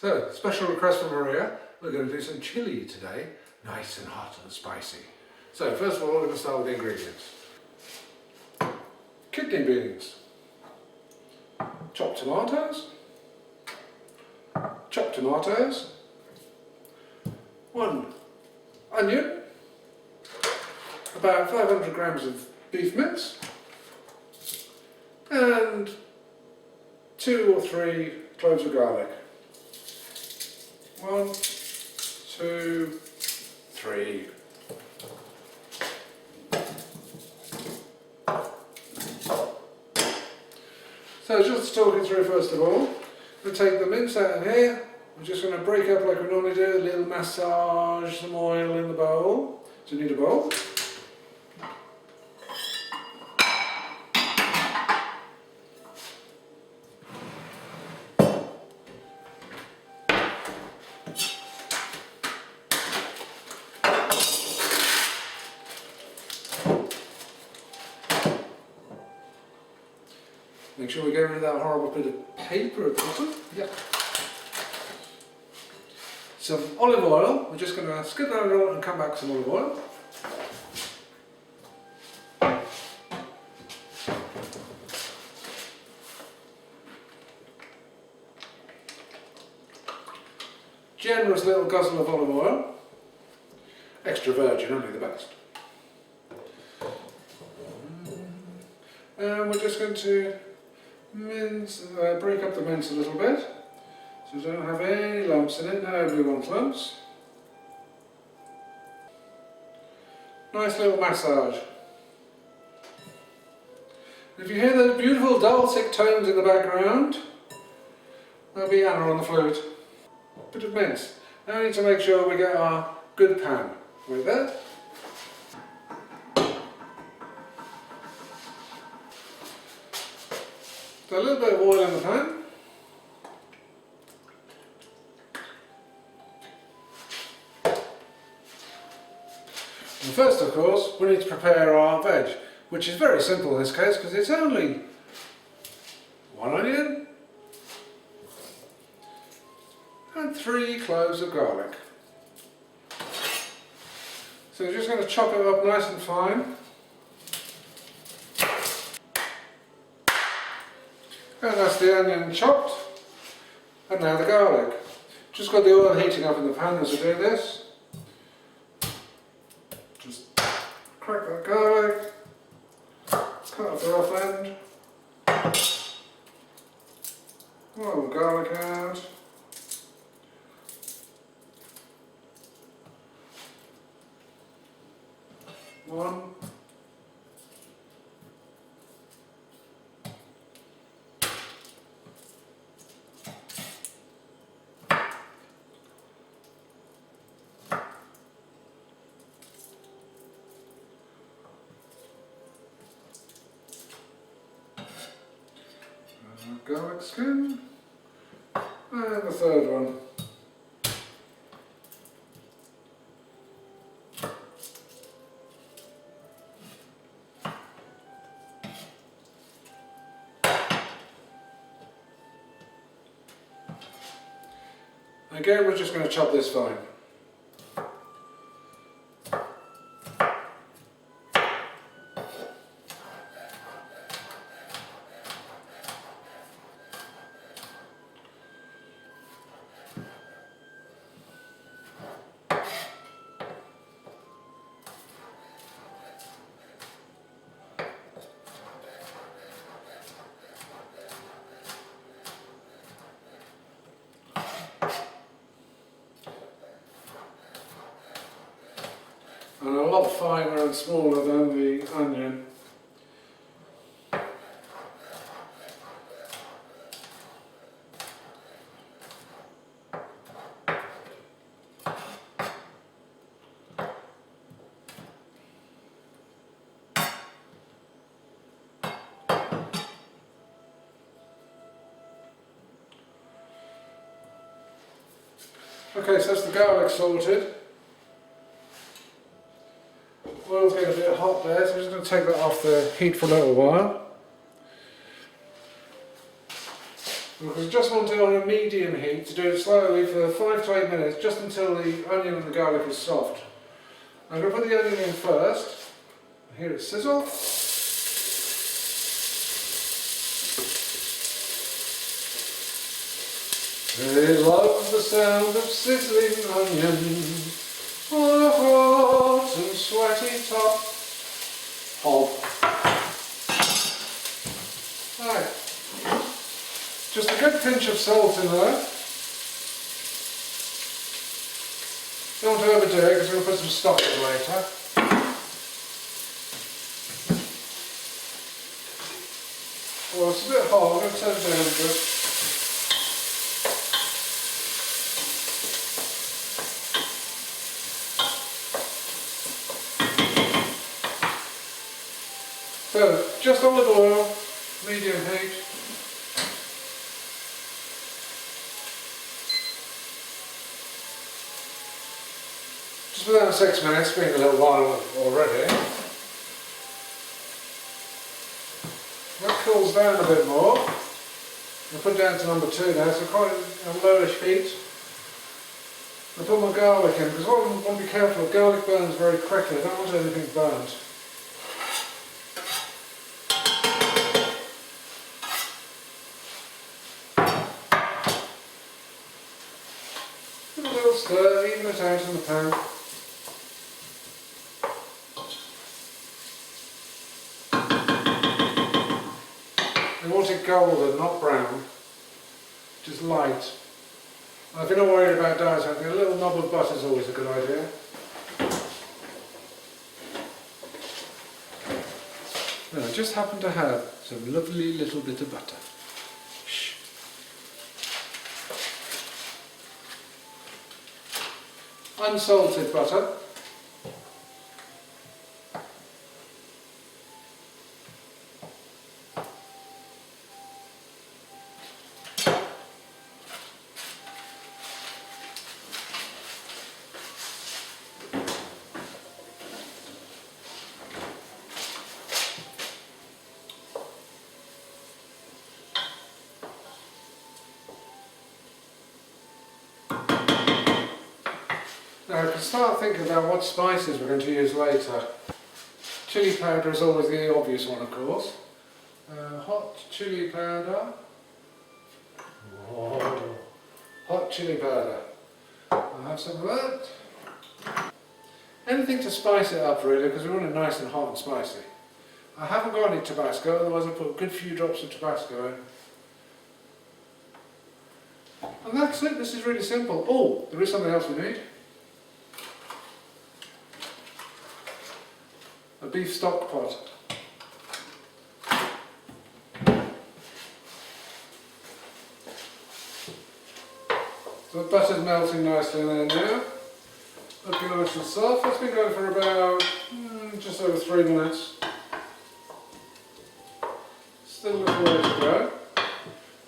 So, special request from Maria, we're going to do some chilli today, nice and hot and spicy. So first of all, we're going to start with the ingredients. Kidney beans, chopped tomatoes, one onion, about 500 grams of beef mince, and 2 or 3 cloves of garlic. 1, 2, 3. So just talking through first of all, we'll take the mince out of here. We're just going to break up like we normally do, a little massage some oil in the bowl. So you need a bowl. Make sure we get rid of that horrible bit of paper at the bottom. Yep. Some olive oil. We're just going to skip that oil and come back with some olive oil. Generous little guzzle of olive oil. Extra virgin, only the best. And we're just going to break up the mince a little bit, so we don't have any lumps in it. Nobody wants lumps. Nice little massage. If you hear those beautiful dulcet tones in the background, that'll be Anna on the flute. Bit of mince. Now we need to make sure we get our good pan. Right there. So a little bit of oil in the pan. And first, of course, we need to prepare our veg, which is very simple in this case because it's only 1 onion and 3 cloves of garlic. So we're just going to chop it up nice and fine. And that's the onion chopped, and now the garlic. Just got the oil heating up in the pan as we do this. Just crack that garlic, cut off the rough end, roll the garlic out. One. Garlic skin, and the third one. Again, we're just going to chop this fine. And a lot finer and smaller than the onion. Okay, so that's the garlic sorted. Oil's getting a bit hot there, so I'm just going to take that off the heat for a little while. Because I just want it on a medium heat to do it slowly for 5 to 8 minutes, just until the onion and the garlic is soft. I'm going to put the onion in first. Hear it sizzle. They love the sound of sizzling onion on a hot and sweaty top hob. Right. Just a good pinch of salt in there. Don't want to overdo it because we're going to put some stock in later. Well, it's a bit hot, I'm going to turn it down a bit. So, just olive oil, medium heat. Just within 6 minutes, it's been a little while already. That cools down a bit more. I'll put it down to number 2 now, so quite a lowish heat. I'll put my garlic in, because what I want to be careful of, garlic burns very quickly, I don't want anything burnt. Give it a little stir, even it out in the pan. I want it golden, not brown, just light. If you're not worried about dying, I think a little knob of butter is always a good idea. Now, I just happen to have some lovely little bit of butter. Shh. Unsalted butter. Now I can start thinking about what spices we're going to use later. Chili powder is always the obvious one, of course. Hot chili powder. Whoa. Hot chili powder. I'll have some of that. Anything to spice it up really, because we want it nice and hot and spicy. I haven't got any Tabasco, otherwise I'll put a good few drops of Tabasco in. And that's it, this is really simple. Oh, there is something else we need. A beef stock pot. So the butter's melting nicely in there now. Looking nice and soft. It's been going for about just over 3 minutes. Still a little way to go.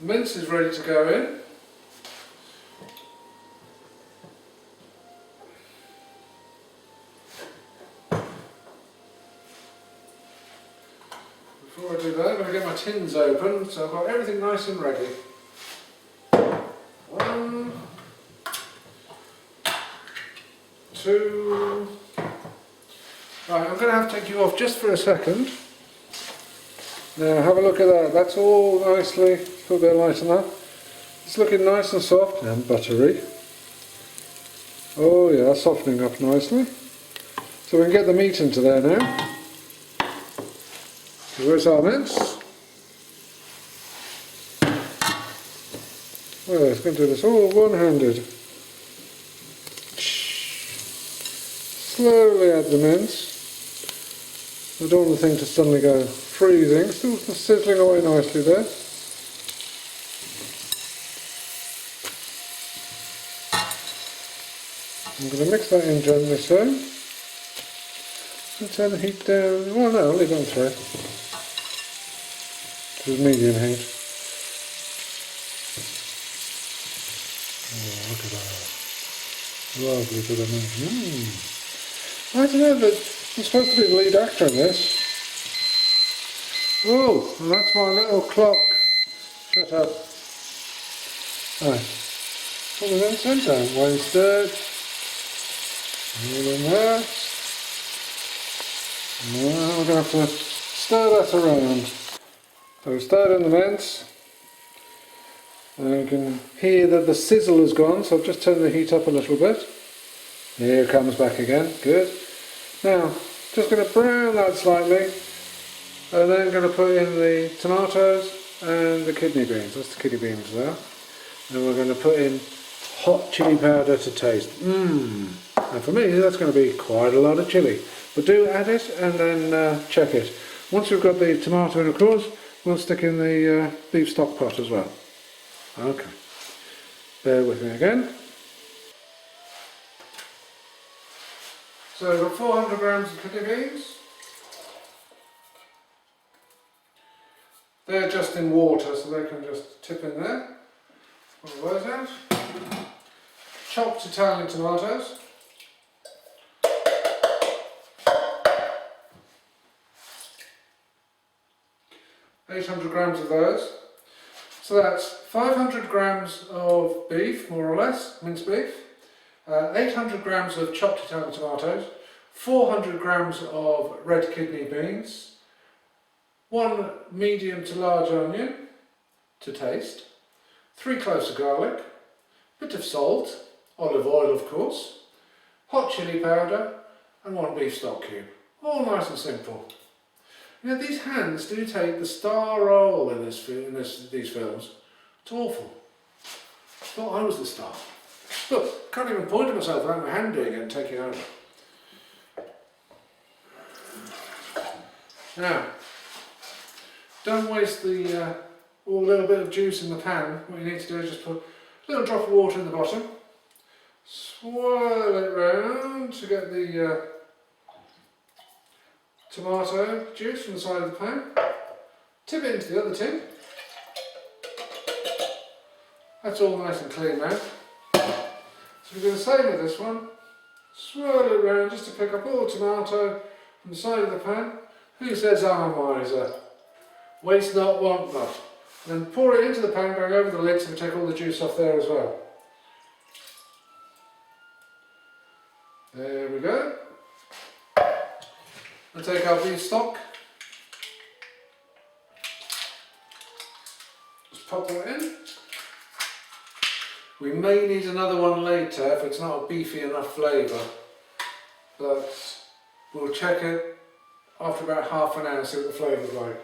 The mince is ready to go in. Before I do that, I'm going to get my tins open, so I've got everything nice and ready. 1, 2. Right, I'm going to have to take you off just for a second. Now have a look at that, that's all nicely, put a bit of light on that. It's looking nice and soft and buttery. Oh yeah, softening up nicely. So we can get the meat into there now. Where's our mince? Well, it's going to do this all one-handed. Slowly add the mince. I don't want the thing to suddenly go freezing. Still sizzling away nicely there. I'm going to mix that in gently so. Let's turn the heat down. Well, no, I'll leave it on 3. This is medium heat. Oh, look at that. Lovely bit of meat. I don't know, but I'm supposed to be the lead actor in this. Oh, and that's my little clock. Shut up. Right. Put it in centre, don't waste it. All in there. Now we're going to have to stir that around. So we stirred in the mince. And you can hear that the sizzle has gone, so I've just turned the heat up a little bit. Here it comes back again, good. Now, just going to brown that slightly, and then going to put in the tomatoes and the kidney beans. That's the kidney beans there. And we're going to put in hot chili powder to taste. And for me, that's going to be quite a lot of chili. But do add it and then check it. Once we've got the tomato in, of course, we'll stick in the beef stock pot as well. Okay, bear with me again. So we've got 400 grams of kidney beans. They're just in water, so they can just tip in there. Pull those out. Chopped Italian tomatoes. ,800 grams of those. So that's 500 grams of beef, more or less, minced beef, 800 grams of chopped Italian tomatoes, 400 grams of red kidney beans, 1 medium to large onion to taste, 3 cloves of garlic, a bit of salt, olive oil of course, hot chili powder and 1 beef stock cube. All nice and simple. You know, these hands do take the star role in these films. It's awful. Thought I was the star. Look, can't even point at myself without my hand doing it and taking over. Now, don't waste the all little bit of juice in the pan. What you need to do is just put a little drop of water in the bottom, swirl it round to get the tomato juice from the side of the pan, tip it into the other tin. That's all nice and clean now. So we do the same with this one, swirl it around just to pick up all the tomato from the side of the pan. Who says I'm a miser? Waste not, want not. And then pour it into the pan going over the lid so we take all the juice off there as well. There we go. We'll take our beef stock, just pop that in. We may need another one later if it's not a beefy enough flavour, but we'll check it after about half an hour and see what the flavour's like.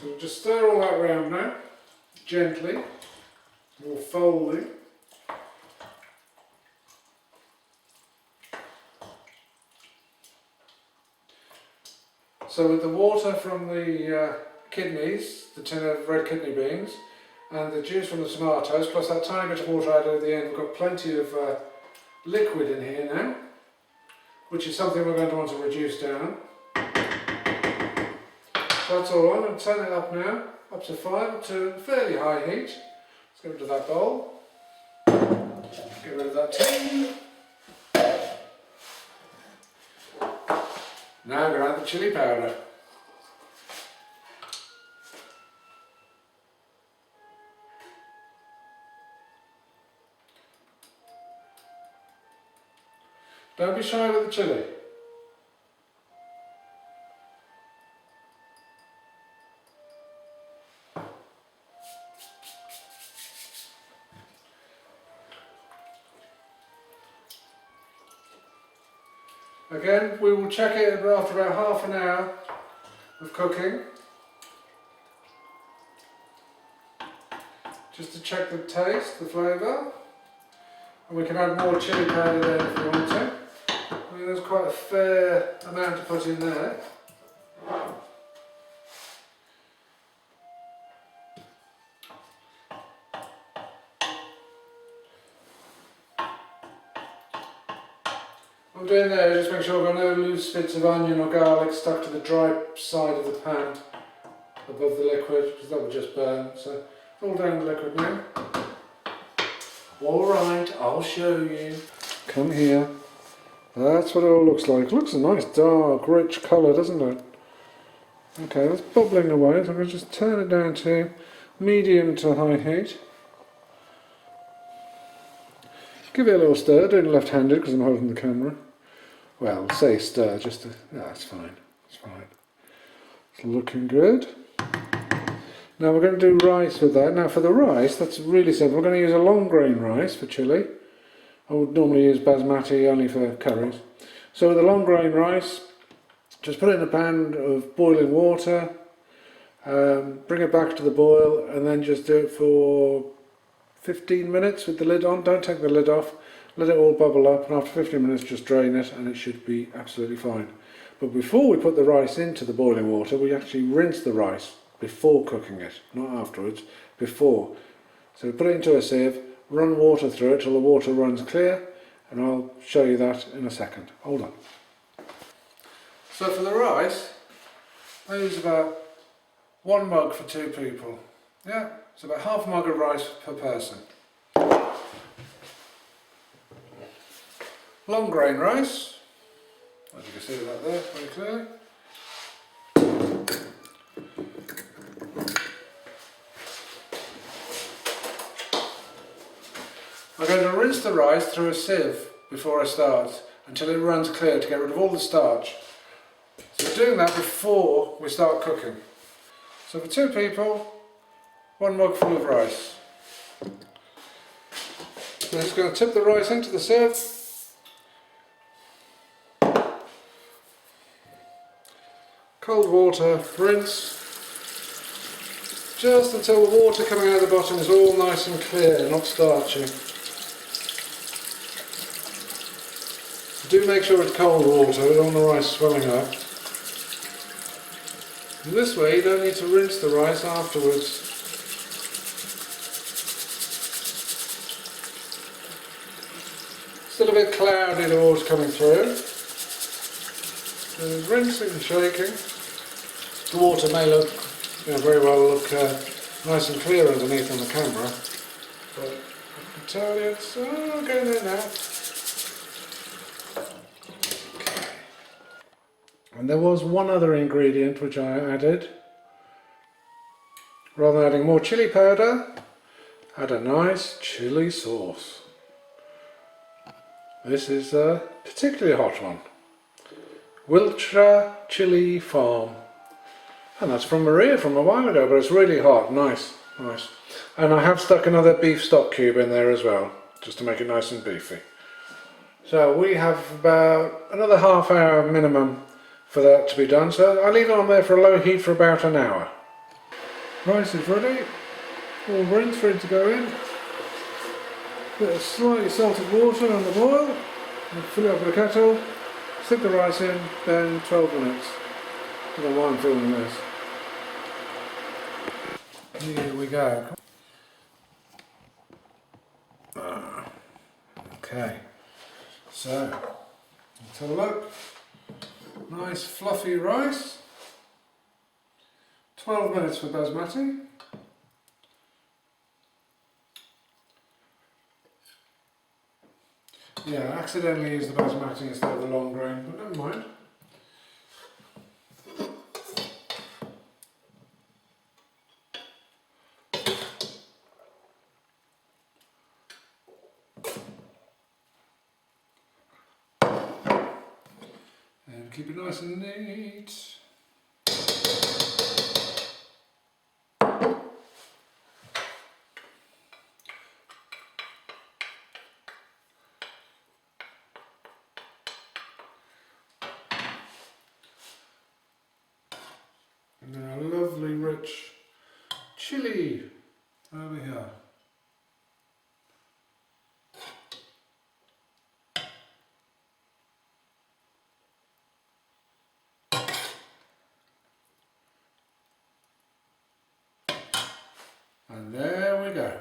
So we'll just stir all that around now, gently, more folding. So with the water from the kidneys, the tin of red kidney beans, and the juice from the tomatoes, plus that tiny bit of water added at the end, we've got plenty of liquid in here now, which is something we're going to want to reduce down. So that's all on, and turn it up now, up to 5, up to fairly high heat. Let's get rid of that bowl, get rid of that tin. Now I'm going to add the chili powder. Don't be shy with the chili. Again, we will check it after about half an hour of cooking, just to check the taste, the flavour, and we can add more chili powder there if we want to. I mean, there's quite a fair amount to put in there. What I'm doing there is just make sure I've got no loose bits of onion or garlic stuck to the dry side of the pan above the liquid, because that would just burn. So all down the liquid now. Alright, I'll show you. Come here. That's what it all looks like. It looks a nice dark, rich colour, doesn't it? Okay, that's bubbling away, so I'm going to just turn it down to medium to high heat. Give it a little stir, doing left-handed because I'm holding the camera. Well, say stir, just to, yeah, it's fine, it's fine. It's looking good. Now we're going to do rice with that. Now for the rice, that's really simple. We're going to use a long grain rice for chili. I would normally use basmati only for curries. So with the long grain rice, just put it in a pan of boiling water, bring it back to the boil, and then just do it for 15 minutes with the lid on. Don't take the lid off. Let it all bubble up, and after 15 minutes just drain it and it should be absolutely fine. But before we put the rice into the boiling water, we actually rinse the rice before cooking it, not afterwards, before. So put it into a sieve, run water through it till the water runs clear, and I'll show you that in a second. Hold on. So for the rice, I use about 1 mug for 2 people. Yeah, it's about half a mug of rice per person. Long grain rice, as you can see that there very clearly. I'm going to rinse the rice through a sieve before I start until it runs clear to get rid of all the starch. So we're doing that before we start cooking. So for 2 people, 1 mug full of rice. I'm just going to tip the rice into the sieve. Cold water, rinse, just until the water coming out of the bottom is all nice and clear, not starchy. Do make sure it's cold water, we don't want the rice swelling up. And this way you don't need to rinse the rice afterwards. Still a bit cloudy, the water coming through. So rinsing and shaking. The water may look, very well look nice and clear underneath on the camera, but I can tell you it's getting there now. Okay. And there was one other ingredient which I added. Rather than adding more chili powder, add a nice chili sauce. This is a particularly hot one. Wiltshire Chili Farm. And that's from Maria from a while ago, but it's really hot, nice, nice. And I have stuck another beef stock cube in there as well, just to make it nice and beefy. So we have about another half hour minimum for that to be done, so I'll leave it on there for a low heat for about an hour. Rice is ready, all rinsed, ready to go in. Bit of slightly salted water on the boil, and fill it up with a kettle, stick the rice in, then 12 minutes. I don't know why I'm filming this. Here we go. Okay, so let's have a look. Nice fluffy rice. 12 minutes for basmati. Yeah, I accidentally used the basmati instead of the long grain, but never mind. And keep it nice and neat. And then a lovely rich chili over here. And there we go.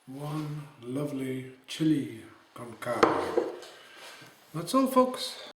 One lovely chili con carne. That's all, folks.